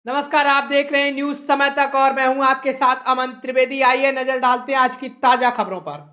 नमस्कार, आप देख रहे हैं न्यूज समय तक और मैं हूं आपके साथ अमन त्रिवेदी। आइए नजर डालते हैं आज की ताजा खबरों पर।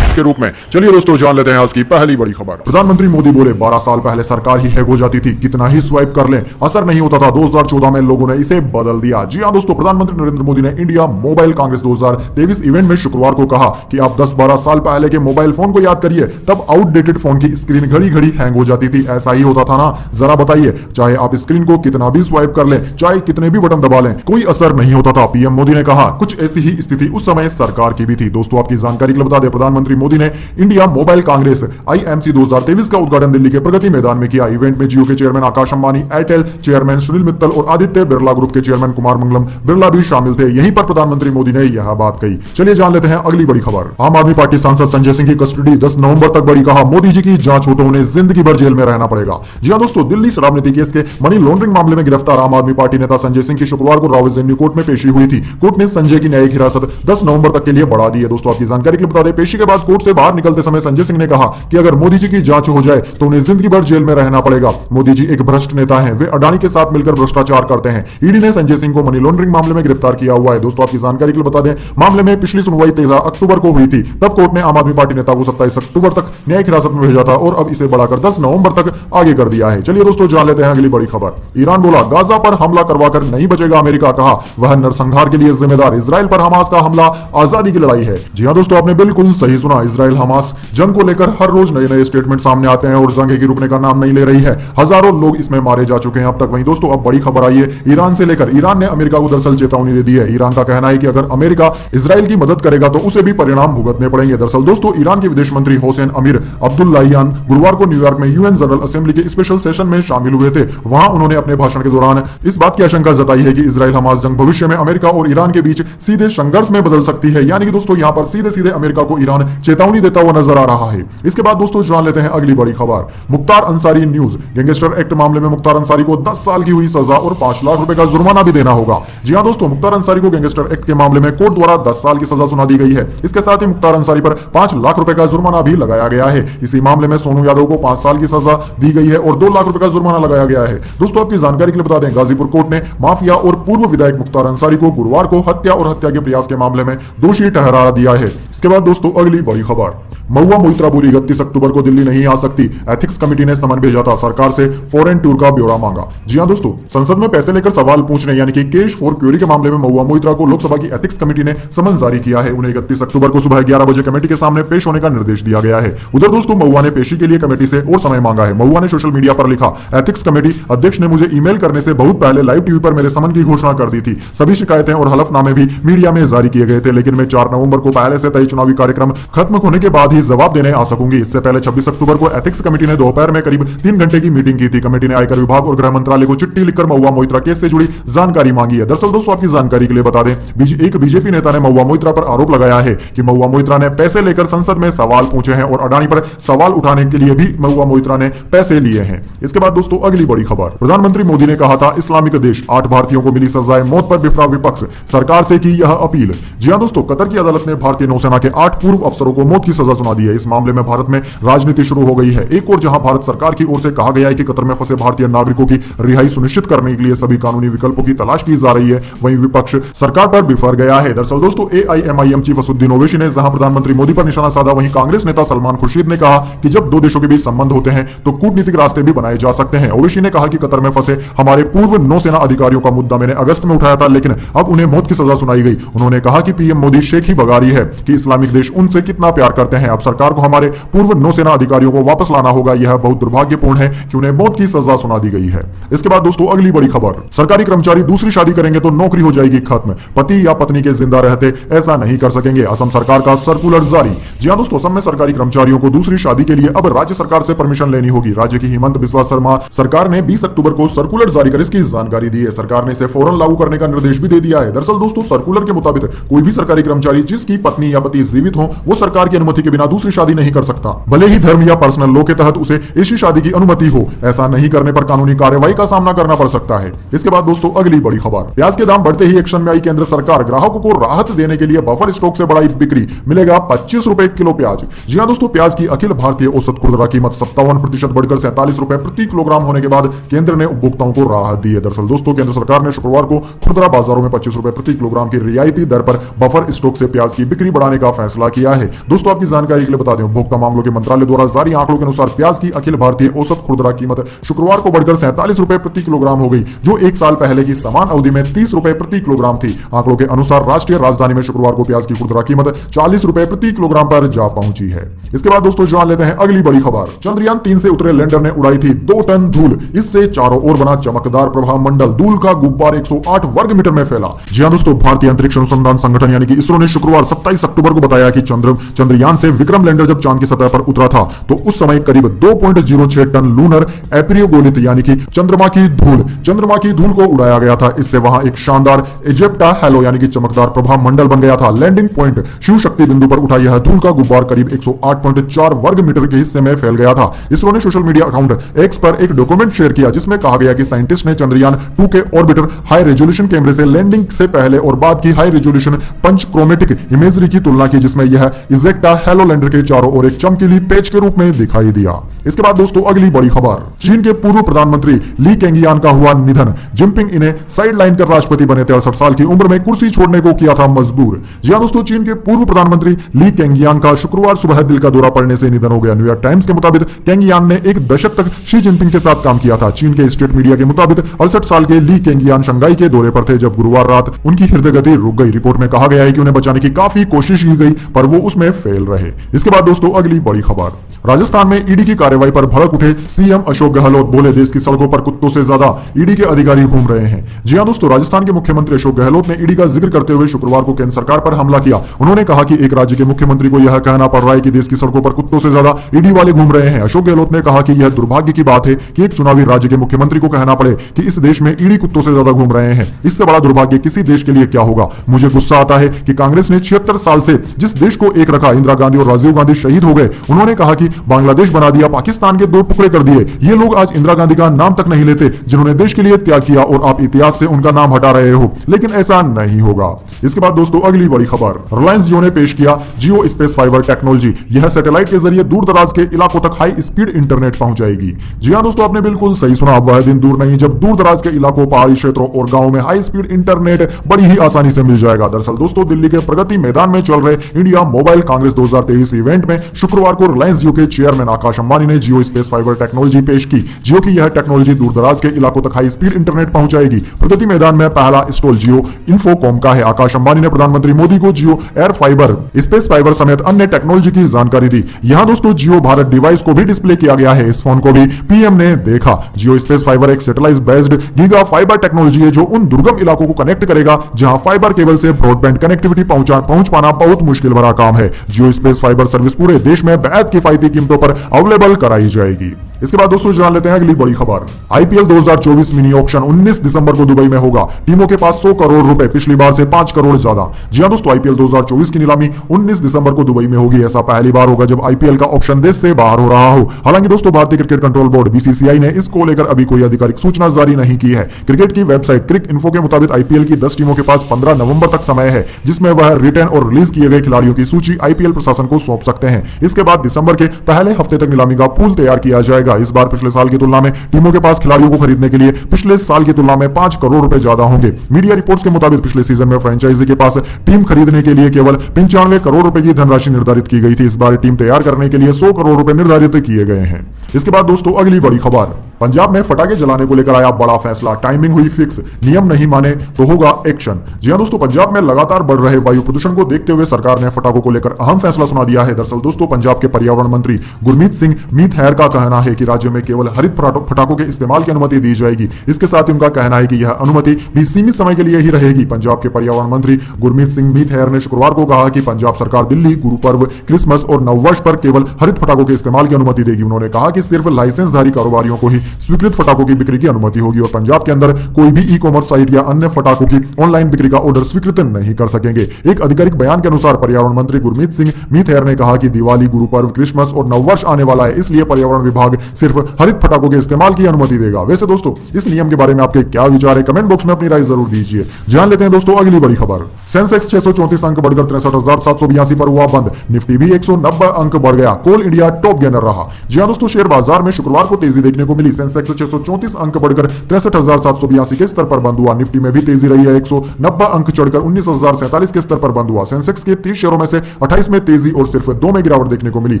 के रूप में चलिए दोस्तों जान लेते हैं आज की पहली बड़ी खबर। प्रधानमंत्री मोदी बोले 12 साल पहले सरकार ही हैक हो जाती थी, कितना ही स्वाइप कर लें असर नहीं होता था। 2014 में लोगों ने इसे बदल दिया। जी हां दोस्तों, प्रधानमंत्री नरेंद्र मोदी ने इंडिया मोबाइल कांग्रेस 2023 इवेंट में शुक्रवार को कहा कि आप 10-12 साल पहले के मोबाइल फोन को याद करिए, तब आउटडेटेड फोन की स्क्रीन घड़ी घड़ी हैंग हो जाती थी। ऐसा ही होता था ना? जरा बताइए, चाहे आप स्क्रीन को कितना भी स्वाइप कर लें, चाहे कितने भी बटन दबा लें, कोई असर नहीं होता था। पीएम मोदी ने कहा कुछ ऐसी ही स्थिति उस समय सरकार की भी थी। दोस्तों आपकी जानकारी के लिए बता दें, प्रधानमंत्री मोदी ने इंडिया मोबाइल कांग्रेस आईएमसी 2023 का उद्घाटन दिल्ली के प्रगति मैदान में किया। इवेंट में जियो के chairman Akash Ambani, Airtel chairman Sunil Mittal और आदित्य बिरला ग्रुप के चेयरमैन कुमार मंगलम बिरला भी शामिल थे। यहीं पर प्रधानमंत्री मोदी ने यह बात कही। चलिए जान लेते हैं अगली बड़ी खबर। आम आदमी पार्टी सांसद संजय सिंह की कस्टडी 10 नवंबर तक बढ़ी। कहा मोदी जी की जांच हो तो उन्हें जिंदगी भर जेल में रहना पड़ेगा। जी हां दोस्तों, दिल्ली शराब नीति केस के मनी लॉन्ड्रिंग मामले में गिरफ्तार आम आदमी पार्टी नेता संजय सिंह की शुक्रवार को रावलपिंडी कोर्ट में पेशी हुई थी। कोर्ट ने संजय की न्यायिक हिरासत 10 नवंबर तक के लिए बढ़ा दी है। दोस्तों आपकी जानकारी के लिए बता दें, पेशी के बाद कोर्ट से बाहर निकलते समय संजय सिंह ने कहा कि अगर मोदी जी की जांच हो जाए तो उन्हें जिंदगी भर जेल में रहना पड़ेगा। मोदी जी एक भ्रष्ट नेता हैं, वे अडानी के साथ मिलकर भ्रष्टाचार करते हैं। ईडी ने संजय सिंह को मनी लॉन्ड्रिंग मामले में गिरफ्तार किया हुआ है। दोस्तों आपकी जानकारी के लिए बता दें, मामले में पिछली सुनवाई 13 अक्टूबर को हुई थी। तब कोर्ट ने आम आदमी पार्टी नेता को 27 अक्टूबर तक न्यायिक हिरासत में भेजा था और अब इसे बढ़ाकर 10 नवंबर तक आगे कर दिया है। चलिए दोस्तों जान लेते हैं अगली बड़ी खबर। ईरान बोला गाजा पर हमला करवाकर नहीं बचेगा अमेरिका। कहा वह नरसंहार के लिए जिम्मेदार इजराइल पर हमास का हमला आजादी की लड़ाई है। जी हां दोस्तों, आपने बिल्कुल सही सुना। इजराइल हमास जंग को लेकर हर रोज नए नए स्टेटमेंट सामने आते हैं और जंग की रुकने का नाम नहीं ले रही है। हजारों लोग इसमें मारे जा चुके हैं अब तक। वहीं दोस्तों अब बड़ी खबर आई है ईरान से लेकर। ईरान ने अमेरिका को दरअसल चेतावनी दे दी है। ईरान का कहना है कि अगर अमेरिका इजराइल की मदद करेगा तो उसे भी परिणाम भुगतने पड़ेंगे। दरअसल दोस्तों ईरान के विदेश मंत्री हुसैन अमीर अब्दुल्लाहियान गुरुवार को न्यूयॉर्क में यूएन जनरल असेंबली के स्पेशल सेशन में शामिल हुए थे। वहां उन्होंने अपने भाषण के दौरान इस बात की आशंका जताई है कि इजराइल हमास जंग भविष्य में अमेरिका और ईरान के बीच सीधे संघर्ष में बदल सकती है। यानी कि दोस्तों यहां पर सीधे सीधे अमेरिका को ईरान चेतावनी देता हुआ नजर आ रहा है। इसके बाद दोस्तों जान लेते हैं अगली बड़ी खबर। Mukhtar Ansari news. Gangster act मामले में मुख्तार अंसारी को 10 साल की हुई सजा और 5 लाख रुपए का जुर्माना भी देना होगा। जी हां दोस्तों, मुख्तार अंसारी को गैंगस्टर एक्ट के मामले में कोर्ट द्वारा 10 साल की सजा सुना दी गई है। इसके साथ ही मुख्तार अंसारी पर 5 लाख रुपए का जुर्माना भी लगाया गया है। इसी मामले में सोनू यादव को 5 साल की सजा दी गई है और 2 लाख रुपए का जुर्माना लगाया गया है। दोस्तों आपकी जानकारी के लिए बता दें, गाजीपुर कोर्ट ने माफिया और पूर्व विधायक मुख्तार अंसारी को गुरुवार को हत्या और हत्या के प्रयास के मामले में दोषी ठहरा दिया है। इसके बाद दोस्तों अगली बड़ी खबर। महुआ मोइत्रा बोली 31 अक्टूबर को दिल्ली नहीं आ सकती। एथिक्स कमेटी ने समन भेजा था, सरकार से फॉरेन टूर का ब्यौरा मांगा। जी हां दोस्तों, संसद में पैसे लेकर सवाल पूछने यानी कि कैश फॉर क्यूरी के मामले में महुआ मोइत्रा को लोकसभा की एथिक्स कमेटी ने समन जारी किया है। उन्हें 31 अक्टूबर को सुबह 11 बजे कमेटी के सामने पेश होने का निर्देश दिया गया है। उधर दोस्तों महुआ ने पेशी के लिए कमेटी से और समय मांगा है। महुआ ने सोशल मीडिया पर लिखा, एथिक्स कमेटी अध्यक्ष ने मुझे ईमेल करने से बहुत पहले लाइव टीवी पर मेरे समन की घोषणा कर दी थी। सभी शिकायतें और हलफनामे भी मीडिया में जारी किए गए थे, लेकिन मैं 4 नवंबर को पहले से तय चुनावी कार्यक्रम खत्म होने के बाद ही जवाब देने आ सकूंगी। इससे पहले 26 अक्टूबर को एथिक्स कमेटी ने दोपहर में करीब 3 घंटे की मीटिंग की थी। कमेटी ने आयकर विभाग और गृह मंत्रालय को चिट्ठी लिखकर महुआ मोइत्रा केस से जुड़ी जानकारी मांगी है। दरअसल दोस्तों आपकी जानकारी के लिए बता दें, एक बीजेपी नेता ने महुआ मोइत्रा पर आरोप लगाया है कि महुआ मोइत्रा ने पैसे लेकर संसद में सवाल पूछे हैं और अडानी पर सवाल उठाने के लिए भी महुआ मोइत्रा ने पैसे लिए हैं। इसके बाद दोस्तों अगली बड़ी खबर। प्रधानमंत्री मोदी ने कहा था इस्लामिक देश, 8 भारतीयों को मिली सजाए मौत पर बिफरा विपक्ष, सरकार से की यह अपील। जी हां दोस्तों, कतर की अदालत ने भारतीय नौसेना के 8 पूर्व अफसरों को मौत की सजा सुना दी है। इस मामले में भारत में राजनीति शुरू हो गई है। एक और जहां भारत सरकार की ओर से कहा गया है कि कतर में फंसे भारतीय नागरिकों की रिहाई सुनिश्चित करने के लिए सभी कानूनी विकल्पों की तलाश की जा रही है, वहीं विपक्ष सरकार पर बिफर गया है। दरअसल दोस्तों एआईएमआईएम चीफ असदुद्दीन ओवैसी ने जहां प्रधानमंत्री मोदी पर निशाना साधा, वहीं कांग्रेस नेता सलमान खुर्शीद ने कहा कि जब 2 देशों के बीच संबंध होते हैं तो कूटनीतिक रास्ते भी बनाए जा सकते हैं। ओवैसी ने कहा कि कतर में फंसे हमारे पूर्व नौसेना अधिकारियों का मुद्दा मैंने अगस्त में उठाया था, लेकिन अब उन्हें मौत की सजा सुनाई गई। उन्होंने कहा कि पीएम मोदी शेख ही बगा रही है कि इस्लामिक देश उनसे कितना प्यार करते हैं। अब सरकार को हमारे पूर्व नौसेना अधिकारियों को वापस लाना होगा। यह बहुत दुर्भाग्यपूर्ण है कि उन्हें मौत की सजा सुना दी गई है। इसके बाद दोस्तों अगली बड़ी खबर। सरकारी कर्मचारी दूसरी शादी करेंगे तो नौकरी हो जाएगी खत्म, पति या पत्नी के जिंदा रहते ऐसा नहीं कर सकेंगे। असम सरकार का सर्कुलर जारी। जी हां दोस्तों, असम में सरकारी कर्मचारियों को दूसरी शादी के लिए अब राज्य सरकार से परमिशन लेनी होगी। राज्य की हिमंत बिस्वा शर्मा सरकार ने 20 अक्टूबर को सर्कुलर जारी कर इसकी जानकारी दी है। सरकार ने इसे फौरन लागू करने का निर्देश भी दे दिया है। दरअसल दोस्तों सर्कुलर के मुताबिक कोई भी सरकारी कर्मचारी जिसकी पत्नी या पति जीवित हो वो सरकार की अनुमति के बिना दूसरी शादी नहीं कर सकता, भले ही धर्म या पर्सनल लॉ के तहत उसे ऐसी शादी की अनुमति हो। ऐसा नहीं करने पर कानूनी कार्रवाई का सामना करना पड़ सकता है। इसके बाद दोस्तों अगली बड़ी खबर, प्याज के दाम बढ़ते ही एक्शन में आई केंद्र सरकार। ग्राहकों को राहत देने के लिए बफर स्टॉक से बढ़ाई बिक्री, मिलेगा 25 रुपए किलो प्याज। जी हां दोस्तों, प्याज की अखिल भारतीय औसत खुदरा कीमत 57% बढ़कर 47 रुपए प्रति किलोग्राम होने के बाद केंद्र ने उपभोक्ताओं को राहत दी है। दरअसल दोस्तों, केंद्र सरकार ने शुक्रवार को खुदरा बाजारों में 25 रुपए प्रति किलोग्राम की रियायती दर पर बफर स्टॉक से प्याज की बिक्री बढ़ाने का फैसला किया है। दोस्तों, आपकी जानकारी के लिए बता दें, उपभोक्ता मामलों के मंत्रालय द्वारा जारी आंकड़ों के अनुसार प्याज की अखिल भारतीय औसत खुदरा कीमत शुक्रवार को बढ़कर 47 रुपए प्रति किलोग्राम हो गई, जो एक साल पहले की समान अवधि में 30 रुपए प्रति किलोग्राम थी। आंकड़ों के अनुसार राष्ट्रीय राजधानी में शुक्रवार को प्याज की खुदरा कीमत 40 रुपए प्रति किलोग्राम पर जा पहुंची है। इसके बाद दोस्तों जान लेते हैं अगली बड़ी खबर। चंद्रयान 3 से उतरे लैंडर ने उड़ाई थी 2 टन धूल, इससे चारों ओर बना चमकदार प्रभा मंडल। धूल का गुब्बार 108 वर्ग मीटर में फैला। जी हां दोस्तों, भारतीय अंतरिक्ष अनुसंधान संगठन यानी कि इसरो ने शुक्रवार 27 अक्टूबर को बताया कि चंद्रयान से विक्रम लैंडर जब चांद की सतह पर उतरा था तो उस समय करीब 2.06 टन लूनर एप्रियोगोलित यानी कि चंद्रमा की धूल को उड़ाया गया था। इससे वहां एक शानदार इजिप्टा हेलो यानी कि चमकदार प्रभा मंडल बन गया था। लैंडिंग पॉइंट शिव शक्ति बिंदु पर उठा यह धूल का गुब्बार करीब 108.4 वर्ग मीटर के हिस्से में फैल गया था। इसरो ने सोशल मीडिया अकाउंट एक्स पर एक डॉक्यूमेंट शेयर किया जिसमें कहा गया कि साइंटिस्ट ने चंद्रयान 2 के ऑर्बिटर हाई रेजोल्यूशन कैमरे से लैंडिंग से पहले और बाद की हाई रेजोल्यूशन पंचक्रोमेटिक इमेजरी की तुलना की, जिसमें यह इजेक्टा हेलो लैंडर के चारों ओर एक चमकीली पेच के रूप में दिखाई दिया। इसके बाद दोस्तों अगली बड़ी खबर, चीन के पूर्व प्रधानमंत्री ली केंगियान का हुआ निधन। जिनपिंग इन्हें साइड लाइन कर राष्ट्रपति बने। 63 साल की उम्र में कुर्सी छोड़ने को किया था मजबूर। जी हां दोस्तों, चीन के पूर्व प्रधानमंत्री ली केंगियान का शुक्रवार सुबह दिल का दौरा पड़ने से निधन हो गया। न्यूयॉर्क टाइम्स के मुताबिक केंगियान ने एक दशक तक शी जिनपिंग के साथ काम किया था। चीन के स्टेट मीडिया के मुताबिक 68 साल के ली केंगियान शंघाई के दौरे पर थे जब गुरुवार रात उनकी हृदय गति रुक गई। रिपोर्ट में कहा गया है कि उन्हें बचाने की काफी कोशिश की गई पर वो उसमें फेल रहे। इसके बाद दोस्तों अगली बड़ी खबर, राजस्थान में ईडी की कार्रवाई पर भड़क उठे सीएम अशोक गहलोत। बोले देश की सड़कों पर कुत्तों से ज्यादा ईडी के अधिकारी घूम रहे हैं। जी हां दोस्तों, राजस्थान के मुख्यमंत्री अशोक गहलोत ने ईडी का जिक्र करते हुए शुक्रवार को केंद्र सरकार पर हमला किया। उन्होंने कहा कि एक राज्य के मुख्यमंत्री को यह कहना पड़ रहा है कि देश की सड़कों पर कुत्तों से ज्यादा ईडी वाले घूम रहे हैं। अशोक गहलोत ने कहा कि यह दुर्भाग्य की बात है कि एक चुनावी राज्य के मुख्यमंत्री को कहना पड़े कि इस देश में ईडी कुत्तों से ज्यादा घूम रहे हैं। इससे बड़ा दुर्भाग्य किसी देश के लिए क्या होगा। मुझे गुस्सा आता है कि कांग्रेस ने 76 साल से जिस देश को एक रखा, इंदिरा गांधी और राजीव गांधी शहीद हो गए। उन्होंने कहा कि बांग्लादेश बना दिया, पाकिस्तान के 2 टुकड़े कर दिए। ये लोग आज इंदिरा गांधी का नाम तक नहीं लेते जिन्होंने देश के लिए त्याग किया और आप इतिहास से उनका नाम हटा रहे हो, लेकिन ऐसा नहीं होगा। इसके बाद दोस्तों अगली बड़ी खबर, रिलायंस जियो ने पेश किया जियो स्पेस फाइबर टेक्नोलॉजी। यह सैटेलाइट के जरिए दूर दराज के इलाकों तक हाई स्पीड इंटरनेट पहुंचाएगी। जी हां दोस्तों, आपने बिल्कुल सही सुना। वह दिन दूर नहीं जब दूर दराज के इलाकों, पहाड़ी क्षेत्रों और गांवों में हाई स्पीड इंटरनेट बड़ी ही आसानी से मिल जाएगा। दरअसल दोस्तों, दिल्ली के प्रगति मैदान में चल रहे इंडिया मोबाइल कांग्रेस 2023 इवेंट में शुक्रवार को रिलायंस जियो के चेयरमैन आकाश अंबानी ने जियो स्पेस फाइबर टेक्नोलॉजी पेश की। जियो की यह टेक्नोलॉजी दूर दराज के इलाकों तक हाई स्पीड इंटरनेट पहुंचाएगी। प्रगति मैदान में पहला स्टॉल जियो इन्फोकॉम का है। आकाश अंबानी ने प्रधानमंत्री मोदी को जियो एयर फाइबर, स्पेस फाइबर समेत अन्य टेक्नोलॉजी की जानकारी दी। यहां दोस्तों जियो भारत डिवाइस को भी डिस्प्ले किया गया है। इस फोन को भी पीएम ने देखा। जियो स्पेस फाइबर एक satellite based giga fibre technology है जो उन दुर्गम इलाकों को कनेक्ट करेगा जहां फाइबर केबल से ब्रॉडबैंड कनेक्टिविटी पहुंच पाना बहुत मुश्किल भरा काम है। जियो स्पेस फाइबर सर्विस पूरे देश में बेहद किफायती कीमतों पर अवेलेबल कराई जाएगी। इसके बाद दोस्तों जान लेते हैं अगली बड़ी खबर, आईपीएल 2024 मिनी ऑक्शन 19 दिसंबर को दुबई में होगा। टीमों के पास 100 करोड़ रुपए, पिछली बार से 5 करोड़ ज्यादा। जी हां दोस्तों, आईपीएल 2024 की नीलामी 19 दिसंबर को दुबई में होगी। ऐसा पहली बार होगा जब आईपीएल का ऑक्शन देश से बाहर हो रहा हो। हालांकि दोस्तों, भारतीय क्रिकेट कंट्रोल बोर्ड बीसीसीआई ने इसको लेकर अभी कोई आधिकारिक सूचना जारी नहीं की है। क्रिकेट की वेबसाइट क्रिक इन्फो के मुताबिक आईपीएल की 10 टीमों के पास 15 नवंबर तक समय है, जिसमें वह रिटर्न और रिलीज किए गए खिलाड़ियों की सूची आईपीएल प्रशासन को सौंप सकते हैं। इसके बाद दिसंबर के पहले हफ्ते तक नीलामी का पूल तैयार किया जाएगा। इस बार पिछले साल की तुलना में टीमों के पास खिलाड़ियों को खरीदने के लिए पिछले साल की तुलना में 5 करोड़ रुपए ज्यादा होंगे। मीडिया रिपोर्ट्स के मुताबिक पिछले सीजन में फ्रेंचाइजी के पास टीम खरीदने के लिए केवल 95 करोड़ रुपए की धनराशि निर्धारित की गई थी। इस बार टीम तैयार करने के लिए 100 करोड़ रुपए निर्धारित किए गए हैं। इसके बाद दोस्तों अगली बड़ी खबर, पंजाब में फटाके जलाने को लेकर आया बड़ा फैसला। टाइमिंग हुई फिक्स, नियम नहीं माने तो होगा एक्शन। जी हां दोस्तों, पंजाब में लगातार बढ़ रहे वायु प्रदूषण को देखते हुए सरकार ने फटाकों को लेकर अहम फैसला सुना दिया है। दरअसल दोस्तों, पंजाब के पर्यावरण मंत्री गुरमीत सिंह मीत हैर का कहना है कि राज्य में केवल हरित फटाकों के इस्तेमाल की अनुमति दी जाएगी। इसके साथ ही उनका कहना है कि यह अनुमति भी सीमित समय के लिए ही रहेगी। पंजाब के पर्यावरण मंत्री गुरमीत सिंह मीत हैर ने शुक्रवार को कहा कि पंजाब सरकार दिल्ली, गुरु पर्व, क्रिसमस और नववर्ष पर केवल हरित फटाकों के इस्तेमाल की अनुमति देगी। उन्होंने कहा कि सिर्फ लाइसेंसधारी कारोबारियों को ही स्वीकृत फटाकों की बिक्री की अनुमति होगी और पंजाब के अंदर कोई भी ई कॉमर्स साइट या अन्य फटाकों की ऑनलाइन बिक्री का ऑर्डर स्वीकृत नहीं कर सकेंगे। एक आधिकारिक बयान के अनुसार पर्यावरण मंत्री गुरमीत सिंह मीथेर ने कहा कि दिवाली, गुरु पर्व, क्रिसमस और नववर्ष आने वाला है, इसलिए पर्यावरण विभाग सिर्फ हरित फटाकों के इस्तेमाल की अनुमति देगा। वैसे दोस्तों इस नियम के बारे में आपके क्या विचार है, कमेंट बॉक्स में अपनी राय जरूर दीजिए। जान लेते हैं दोस्तों अगली बड़ी खबर। सेंसेक्स 634 अंक बढ़कर 63,782 पर हुआ बंद। निफ्टी भी 190 अंक बढ़ गया। कोल इंडिया टॉप गेनर रहा। जी हां दोस्तों, शेयर बाजार में शुक्रवार को तेजी देखने को मिली। सेंसेक्स 634 अंक बढ़कर 63,782 के स्तर पर बंद हुआ। निफ्टी में भी तेजी रही है, 190 अंक चढ़कर 19,047 के स्तर पर बंद हुआ। सेंसेक्स के 30 शेयरों में से 28 में तेजी और सिर्फ 2 में गिरावट देखने को मिली।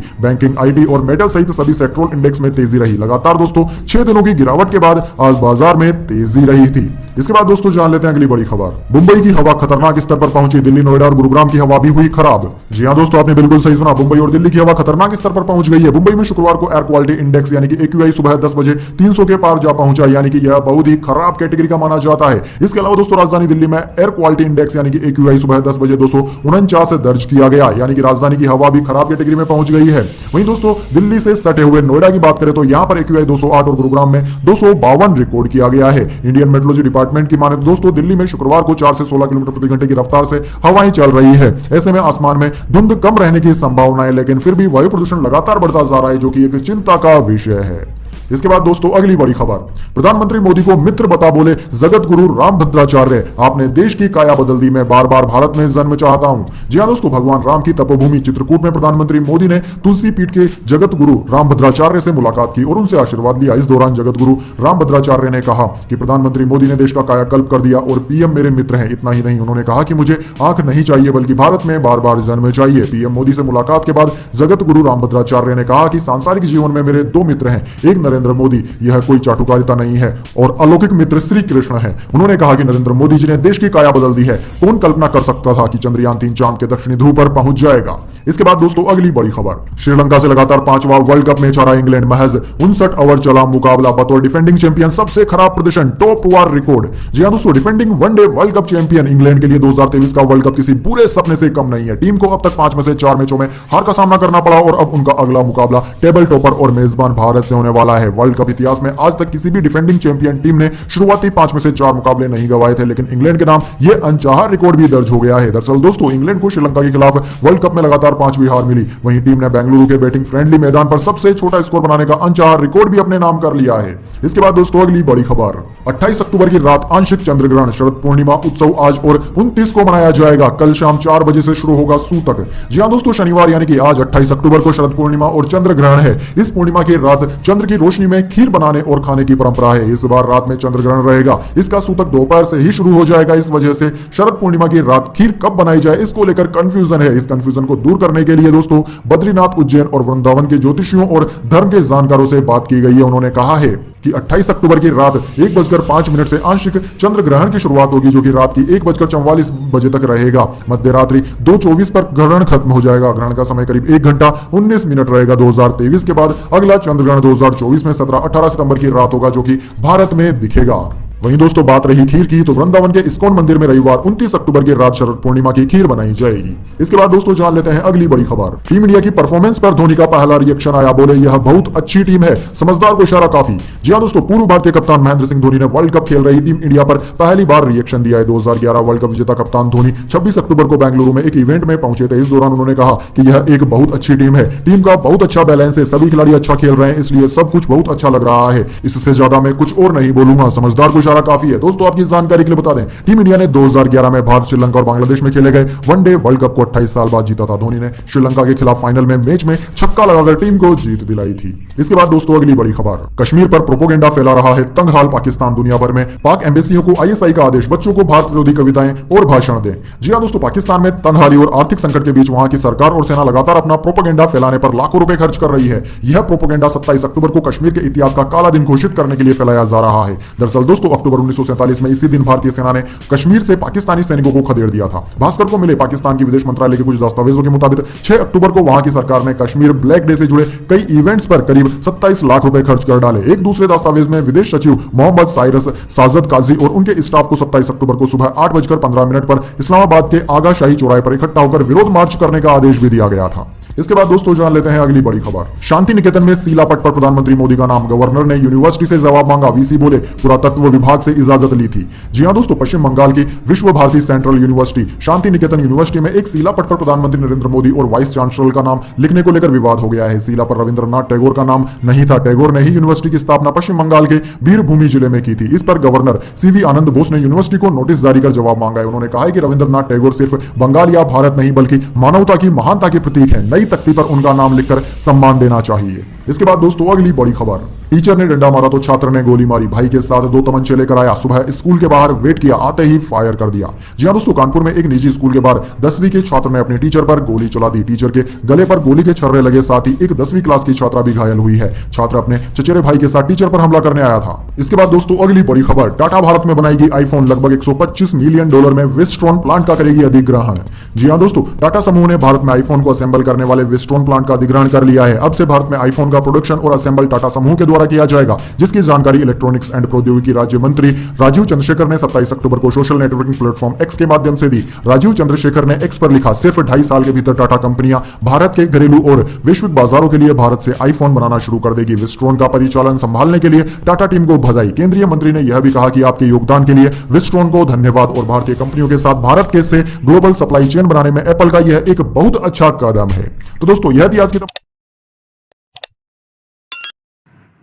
बैंकिंग, आईटी और मेटल सहित सभी सेक्टोरल इंडेक्स में तेजी रही। लगातार दोस्तों 6 दिनों की गिरावट के बाद आज बाजार में तेजी रही थी। इसके बाद दोस्तों जान लेते हैं अगली बड़ी खबर। मुंबई की हवा खतरनाक स्तर पर पहुंची। दिल्ली, नोएडा और गुरुग्राम की हवा भी हुई खराब। जी हां दोस्तों, आपने बिल्कुल सही सुना। मुंबई और दिल्ली की हवा खतरनाक स्तर पर पहुंच गई है। मुंबई में शुक्रवार को एयर क्वालिटी इंडेक्स यानी कि AQI सुबह 10 बजे 300 के पार जा पहुंचा, यानी कि यह बहुत ही खराब कैटेगरी का माना जाता है। इसके अलावा दोस्तों राजधानी दिल्ली में एयर क्वालिटी इंडेक्स यानी कि AQI सुबह 10 बजे 249 दर्ज किया गया, यानी कि राजधानी की हवा भी खराब कैटेगरी में पहुंच गई है। वहीं दोस्तों दिल्ली से सटे हुए नोएडा की बात करें तो यहां पर AQI 208 और गुरुग्राम में 252 रिकॉर्ड किया गया है। इंडियन मेट्रोलॉजी डिपार्टमेंट की माने तो दोस्तों दिल्ली में शुक्रवार को 4 से 16 किलोमीटर प्रति घंटे की रफ्तार से हवाएं चल रही है। ऐसे में आसमान में धुंध कम रहने की संभावना है, लेकिन फिर भी वायु प्रदूषण लगातार बढ़ता जा रहा है, जो कि एक चिंता का विषय है। इसके बाद दोस्तों अगली बड़ी खबर। प्रधानमंत्री मोदी को मित्र बता बोले जगत गुरु रामभद्राचार्य, आपने देश की काया बदल दी, मैं बार बार भारत में जन्म चाहता हूं। जी हां दोस्तों, भगवान राम की तपोभूमि चित्रकूट में प्रधानमंत्री मोदी ने तुलसी पीठ के जगत गुरु रामभद्राचार्य से मुलाकात की और उनसे आशीर्वाद लिया। इस दौरान जगत गुरु रामभद्राचार्य ने कहा कि प्रधानमंत्री मोदी ने देश का कायाकल्प कर दिया और पीएम मेरे मित्र हैं। इतना ही नहीं, उन्होंने कहा कि मुझे आंख नहीं चाहिए बल्कि भारत में बार बार जन्म चाहिए। पीएम मोदी से मुलाकात के बाद जगत गुरु रामभद्राचार्य ने कहा कि सांसारिक जीवन में मेरे 2 मित्र हैं, एक नरेंद्र मोदी, यह कोई चाटुकारिता नहीं है, और अलौकिक मित्र श्री कृष्ण है। उन्होंने कहा कि नरेंद्र मोदी जी ने देश की काया बदल दी है। कौन कल्पना कर सकता था कि चंद्रयान 3 चांद के दक्षिणी ध्रुव पर पहुंच जाएगा। इसके बाद दोस्तों अगली बड़ी खबर। श्रीलंका से लगातार 5वां वर्ल्ड कप मैच हारा इंग्लैंड। महज 59 ओवर चला मुकाबला। बतौर डिफेंडिंग चैंपियन सबसे खराब प्रदर्शन, टॉप वार रिकॉर्ड। जी हां दोस्तों, defending one day world cup champion England के लिए 2023 का वर्ल्ड कप किसी बुरे सपने से कम नहीं है। टीम को अब तक 5 में से 4 मैचों में हार का सामना करना पड़ा और अब उनका अगला मुकाबला टेबल टॉपर और मेजबान भारत से होने वाला है। वर्ल्ड कप इतिहास में आज तक किसी भी डिफेंडिंग चैंपियन टीम ने शुरुआती 5 में से 4 मुकाबले नहीं गंवाए थे, लेकिन इंग्लैंड के नाम यह अनचाहा रिकॉर्ड भी दर्ज हो गया है। दरअसल दोस्तों इंग्लैंड को श्रीलंका के खिलाफ वर्ल्ड कप में लगातार 5वीं हार मिली। वहीं टीम ने बेंगलुरु के बैटिंग फ्रेंडली मैदान पर सबसे छोटा स्कोर बनाने का अनचाहा रिकॉर्ड भी अपने नाम कर लिया है। इसके बाद दोस्तों अगली बड़ी खबर। 28 अक्टूबर की रात आंशिक चंद्रग्रहण। शरद पूर्णिमा उत्सव आज और 29 को मनाया जाएगा। कल शाम 4 बजे से शुरू होगा सूतक। जी हां दोस्तों, शनिवार यानी कि आज 28 अक्टूबर को शरद पूर्णिमा और चंद्र ग्रहण है। इस पूर्णिमा की रात चंद्र की रोशनी में खीर बनाने और खाने की परंपरा है। इस बार रात में चंद्र ग्रहण रहेगा। इसका सूतक दोपहर से ही शुरू हो जाएगा। इस वजह से शरद पूर्णिमा की रात खीर कब बनाई जाए इसको लेकर कंफ्यूजन है। इस कंफ्यूजन को दूर करने के लिए दोस्तों बद्रीनाथ, उज्जैन और वृंदावन के ज्योतिषियों और धर्म के जानकारों से बात की गई है। उन्होंने कहा है कि 28 अक्टूबर की रात 1:05 से आंशिक चंद्र ग्रहण की शुरुआत होगी, जो कि रात की 1:44 बजे तक रहेगा। मध्य रात्रि 2:24 पर ग्रहण खत्म हो जाएगा। ग्रहण का समय करीब 1 घंटा 19 मिनट रहेगा। 2023 के बाद अगला चंद्र ग्रहण 2024 में 17-18 सितंबर की रात होगा, जो कि भारत में दिखेगा। वहीं दोस्तों बात रही खीर की, तो वृंदावन के इस्कॉन मंदिर में रविवार 29 अक्टूबर की रात शरद पूर्णिमा की खीर बनाई जाएगी। इसके बाद दोस्तों जान लेते हैं अगली बड़ी खबर। टीम इंडिया की परफॉर्मेंस पर धोनी का पहला रिएक्शन आया। बोले यह बहुत अच्छी टीम है, समझदार को इशारा काफी। जी हां दोस्तों, पूर्व भारतीय कप्तान महेंद्र सिंह धोनी ने वर्ल्ड कप खेल रही टीम इंडिया पर पहली बार रिएक्शन दिया है। 2011 वर्ल्ड कप विजेता कप्तान धोनी 26 अक्टूबर को बेंगलुरु में एक इवेंट में पहुंचे थे। इस दौरान उन्होंने कहा कि यह एक बहुत अच्छी टीम है, टीम का बहुत अच्छा बैलेंस है, सभी खिलाड़ी अच्छा खेल रहे हैं, इसलिए सब कुछ बहुत अच्छा लग रहा है। इससे ज्यादा मैं कुछ और नहीं बोलूंगा, समझदार को इशारा काफी है। दोस्तों आपकी जानकारी के लिए बता दें, टीम इंडिया ने 2011 में भारत, श्रीलंका और बांग्लादेश में खेले गए वनडे वर्ल्ड कप को 28 साल बाद जीता था। धोनी ने श्रीलंका के खिलाफ फाइनल में मैच में छक्का लगाकर टीम को जीत दिलाई थी। इसके बाद दोस्तों अगली बड़ी खबर। कश्मीर पर प्रोपोगेंडा फैला रहा है तंग हाल पाकिस्तान। दुनिया भर में पाक एम्बेसियों को ISI का आदेश, बच्चों को भारत विरोधी कविताएं और भाषण दें। जी हां दोस्तों, पाकिस्तान में तंगहाली और आर्थिक संकट के बीच वहां की सरकार और सेना लगातार अपना प्रोपोगेंडा फैलाने पर लाखों रुपए खर्च कर रही है। यह प्रोपोगेंडा 27 अक्टूबर को कश्मीर के इतिहास का काला दिन घोषित करने के लिए फैलाया जा रहा है। दरअसल दोस्तों अक्टूबर 1947 में इसी दिन भारतीय सेना ने कश्मीर से पाकिस्तानी सैनिकों को खदेड़ दिया था। भास्कर को मिले पाकिस्तान की विदेश मंत्रालय के कुछ दस्तावेजों के मुताबिक 6 अक्टूबर को वहां की सरकार ने कश्मीर ब्लैक डे से जुड़े कई इवेंट्स पर करीब 27 लाख रुपए खर्च कर डाले। एक दूसरे दस्तावेज में विदेश सचिव मोहम्मद साइरस साजद काजी और उनके स्टाफ को 27 अक्टूबर को सुबह 8:15 पर इस्लामाबाद के आगा शाही चौराहे पर इकट्ठा होकर विरोध मार्च करने का आदेश भी दिया गया था। इसके बाद दोस्तों जान लेते हैं अगली बड़ी खबर। शांति निकेतन में सीला पट पर प्रधानमंत्री मोदी का नाम, गवर्नर ने यूनिवर्सिटी से जवाब मांगा, वीसी बोले पुरातत्व विभाग से इजाजत ली थी। जी हां दोस्तों, पश्चिम बंगाल की विश्व Bharti central university Shanti Niketan university में एक सीला पट पर प्रधानमंत्री नरेंद्र मोदी और वाइस चांसलर का नाम लिखने को लेकर विवाद हो गया है। सीला पर रविंद्रनाथ टैगोर का नाम नहीं था। टैगोर ने ही यूनिवर्सिटी की स्थापना पश्चिम बंगाल के बीरभूमि जिले में की थी। इस पर गवर्नर सीवी आनंद बोस ने यूनिवर्सिटी को नोटिस जारी कर जवाब मांगा है। उन्होंने कहा है कि रविंद्रनाथ टैगोर सिर्फ बंगाल या भारत नहीं बल्कि मानवता की महानता के प्रतीक है। नई तख्ती पर उनका नाम लिखकर सम्मान देना चाहिए। इसके बाद दोस्तों अगली बड़ी खबर। टीचर ने डंडा मारा तो छात्र ने गोली मारी, भाई के साथ 2 तमंचे लेकर आया, सुबह स्कूल के बाहर वेट किया, आते ही फायर कर दिया। जी हां दोस्तों, कानपुर में एक निजी स्कूल के बाहर 10वीं के छात्र ने अपने टीचर पर गोली चला दी। टीचर के गले पर गोली के छर्रे लगे, साथ ही एक 10वीं क्लास की छात्रा भी घायल हुई है। छात्र अपने चचेरे भाई के साथ टीचर पर हमला करने आया था। इसके बाद दोस्तों अगली बड़ी खबर। टाटा भारत में बनाएगी आईफोन, लगभग $125 मिलियन में विस्ट्रॉन प्लांट का करेगी अधिग्रहण। जी हां दोस्तों, टाटा समूह ने भारत में आईफोन को असेंबल करने वाले विस्ट्रॉन प्लांट का अधिग्रहण कर लिया है। अब से भारत में आईफोन का प्रोडक्शन और असेंबल टाटा समूह के द्वारा किया जाएगा, जिसकी जानकारी इलेक्ट्रॉनिक्स एंड प्रौद्योगिकी राज्य मंत्री राजीव चंद्रशेखर ने 27 अक्टूबर को सोशल नेटवर्किंग प्लेटफॉर्म एक्स के माध्यम से दी। राजीव चंद्रशेखर ने एक्स पर लिखा, सिर्फ 2.5 साल के भीतर टाटा कंपनियां भारत के घरेलू और वैश्विक बाजारों के लिए भारत से आईफोन बनाना शुरू कर देगी। विस्ट्रॉन का परिचालन संभालने के लिए टाटा टीम को बधाई। केंद्रीय मंत्री ने यह भी कहा कि आपके योगदान के लिए विस्ट्रॉन को धन्यवाद और भारतीय कंपनियों के साथ भारत के से ग्लोबल सप्लाई चेन बनाने में एप्पल का यह एक बहुत अच्छा कदम है। तो दोस्तों यह थी आज की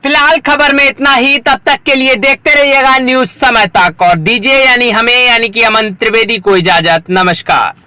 फिलहाल खबर में इतना ही। तब तक के लिए देखते रहिएगा न्यूज समय तक और दीजिए यानी हमें यानी कि अमन त्रिवेदी को इजाजत। नमस्कार।